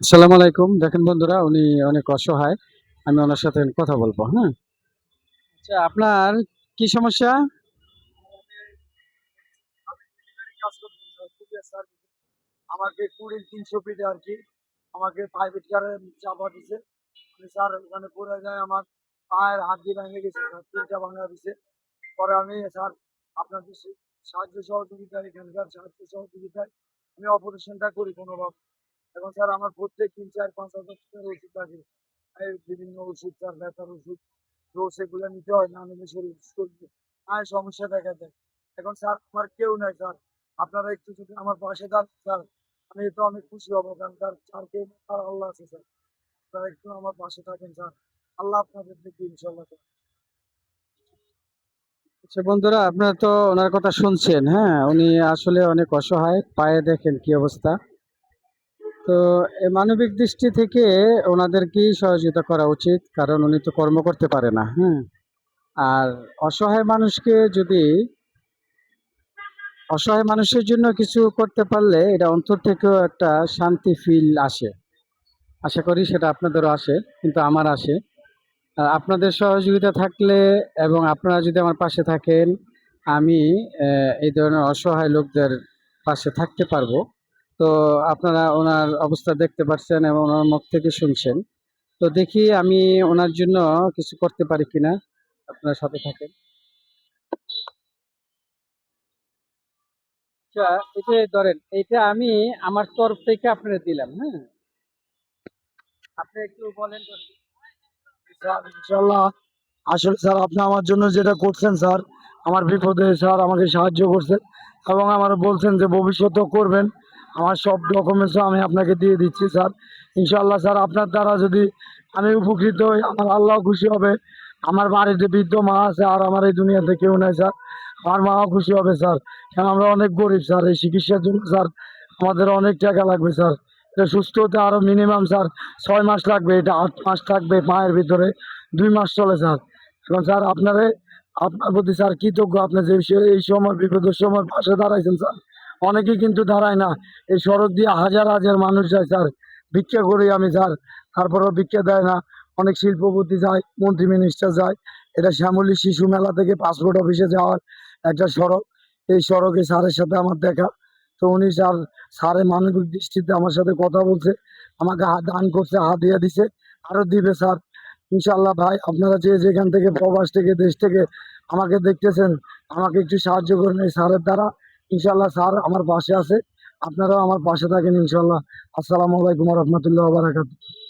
আসসালামু আলাইকুম। দেখেন বন্ধুরা, উনি অনেক অসহায়। আমি ওনার সাথে কথা বলবো, হ্যাঁ? আচ্ছা, আপনার কি সমস্যা? আমি ডেলিভারি কাজ করতাম স্যার, কুরিয়ার সার্ভিস। আমাকে কুড়ির ৩০০ ফিটে আর কি আমাকে প্রাইভেট কারে চাপা দিছে। আমি স্যার ওখানে পড়ে যায়, আমার পায়ের হাড্ডি ভেঙে গেছে স্যার, ৩টা ভাঙা দিছে। পরে আমি স্যার আপনাদের সাহায্য সহযোগিতায়, এখানকার সাহায্য সহযোগিতায় আমি অপারেশনটা করি কোনোভাবে। এখন স্যার আমার প্রত্যেক দিন ৪-৫ হাজার টাকার ওষুধ লাগে। এই বিভিন্ন ওষুধ স্যার, ব্যথার ওষুধ, ডোজ এগুলো নিতে হয়, না নিলে শরীর আয় সমস্যা দেখা দেয়। এখন স্যার আমার কেউ নাই স্যার, আপনারা একটু যদি আমার পাশে দাঁড়ান স্যার, আমি তো অনেক খুশি হবো, কারণ স্যার স্যার কেউ নেই, স্যার আল্লাহ আছে স্যার। আপনারা একটু আমার পাশে থাকেন স্যার, আল্লাহ আপনাদের দেখবে ইনশাল্লাহ স্যার। আচ্ছা বন্ধুরা, আপনারা তো ওনার কথা শুনছেন, হ্যাঁ? উনি আসলে অনেক অসহায়। পায়ে দেখেন কি অবস্থা। তো মানবিক দৃষ্টি থেকে ওনাদেরকেই সহযোগিতা করা উচিত, কারণ উনি তো কর্ম করতে পারে না, হ্যাঁ? আর অসহায় মানুষকে যদি অসহায় মানুষের জন্য কিছু করতে পারলে এটা অন্তর থেকেও একটা শান্তি ফিল আসে। আশা করি সেটা আপনাদেরও আসে, কিন্তু আমার আসে। আপনাদের সহযোগিতা থাকলে এবং আপনারা যদি আমার পাশে থাকেন, আমি এই ধরনের অসহায় লোকদের পাশে থাকতে পারবো। তো আপনারা ওনার অবস্থা দেখতে পাচ্ছেন এবং ওনার মুখ থেকে শুনছেন। তো দেখি আমি ওনার জন্য কিছু করতে পারি কিনা। আপনার সাথে থাকেন। আচ্ছা, এটা ধরেন, এটা আমি আমার তরফ থেকে আপনারা দিলাম, হ্যাঁ? আপনি একটু বলেন তো। স্যার ইনশাল্লাহ, আসলে স্যার আপনি আমার জন্য যেটা করছেন স্যার, আমার বিপদে স্যার আমাকে সাহায্য করছেন এবং আমার বলছেন যে ভবিষ্যতেও করবেন। আমার সব ডকুমেন্টসও আমি আপনাকে দিয়ে দিচ্ছি স্যার। ইনশাল্লাহ স্যার, আপনার দ্বারা যদি আমি উপকৃত হই, আমার আল্লাহ খুশি হবে। আমার বাড়িতে বৃদ্ধ মা আছে, আর আমার এই দুনিয়াতে কেউ নাই স্যার। আমার মাও খুশি হবে স্যার, কারণ আমরা অনেক গরিব স্যার। এই চিকিৎসার জন্য স্যার আমাদের অনেক টাকা লাগবে স্যার। এটা সুস্থ হতে আরো মিনিমাম স্যার ৬ মাস লাগবে, এটা ৮ মাস থাকবে পায়ের ভিতরে, ২ মাস চলে স্যার। এখন স্যার আপনার প্রতি স্যার কৃতজ্ঞ, আপনি যে এই সময় বিপদের সময় পাশে দাঁড়াইছেন স্যার। অনেকেই কিন্তু দাঁড়ায় না, এই সড়ক দিয়ে হাজার হাজার মানুষ যায় স্যার, ভিক্ষা করি আমি স্যার, তারপরেও ভিক্ষা দেয় না। অনেক শিল্পপতি যায়, মন্ত্রী মিনিস্টার যায়। এটা শ্যামলী শিশু মেলা থেকে পাসপোর্ট অফিসে যাওয়ার একটা সড়ক। এই সড়কে স্যারের সাথে আমার দেখা। তো উনি স্যারের মানবিক দৃষ্টিতে আমার সাথে কথা বলছে, আমাকে দান করছে, হাদিয়া দিছে, আরো দিবে স্যার। ইনশাল্লাহ ভাই, আপনারা যে যেখান থেকে প্রবাস থেকে দেশ থেকে আমাকে দেখতেছেন, আমাকে একটু সাহায্য করেন এই স্যারের দ্বারা। ইনশাল্লাহ স্যার আমার পাশে আছে, আপনারাও আমার পাশে থাকেন ইনশাল্লাহ। আসসালামু আলাইকুম রহমতুল্লাহ বারাকাতুহু।